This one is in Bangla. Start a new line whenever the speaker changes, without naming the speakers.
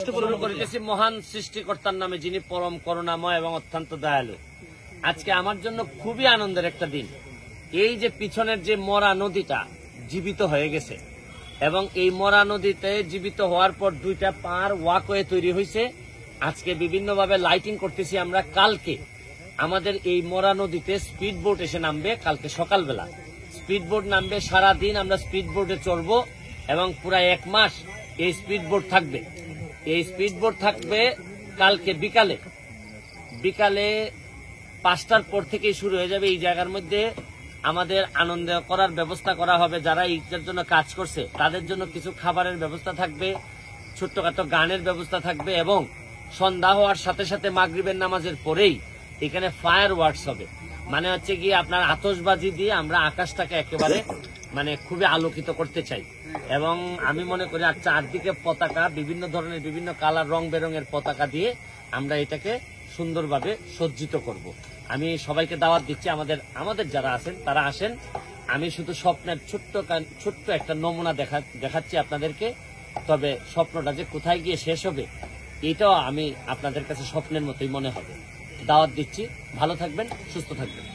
পূরণ করিতেছি মহান সৃষ্টিকর্তার নামে, যিনি পরম করুণাময় এবং অত্যন্ত দয়ালু। আজকে আমার জন্য খুবই আনন্দের একটা দিন। এই যে পিছনের যে মরা নদীটা জীবিত হয়ে গেছে এবং এই মরা নদীতে জীবিত হওয়ার পর দুইটা পার ওয়াকওয়ে তৈরি হয়েছে। আজকে বিভিন্নভাবে লাইটিং করতেছি আমরা। কালকে আমাদের এই মরা নদীতে স্পিড বোট এসে নামবে, কালকে সকালবেলা স্পিড বোট নামবে। সারাদিন আমরা স্পিড বোটে চড়বো এবং পুরা 1 মাস এই স্পিড বোট থাকবে। এই স্পিড বোট থাকবে কালকে বিকালে 5টার পর থেকেই শুরু হয়ে যাবে। এই জায়গার মধ্যে আমাদের আনন্দ করার ব্যবস্থা করা হবে। যারা ঈদের জন্য কাজ করছে তাদের জন্য কিছু খাবারের ব্যবস্থা থাকবে, ছোট্টখাটো গানের ব্যবস্থা থাকবে এবং সন্ধ্যা হওয়ার সাথে সাথে মাগরিবের নামাজের পরেই এখানে ফায়ার ওয়ার্কস হবে। মানে হচ্ছে কি আপনার আতশবাজি দিয়ে আমরা আকাশটাকে একেবারে খুবই আলোকিত করতে চাই। এবং আমি মনে করি আর চারদিকে পতাকা, বিভিন্ন ধরনের বিভিন্ন কালার, রং বেরঙের পতাকা দিয়ে আমরা এটাকে সুন্দরভাবে সজ্জিত করব। আমি সবাইকে দাওয়াত দিচ্ছি, আমাদের যারা আছেন তারা আসেন। আমি শুধু স্বপ্নের ছোট্ট একটা নমুনা দেখাচ্ছি আপনাদেরকে। তবে স্বপ্নটা যে কোথায় গিয়ে শেষ হবে এটাও আমি আপনাদের কাছে স্বপ্নের মতোই মনে হবে। দাওয়াত দিচ্ছি, ভালো থাকবেন, সুস্থ থাকবেন।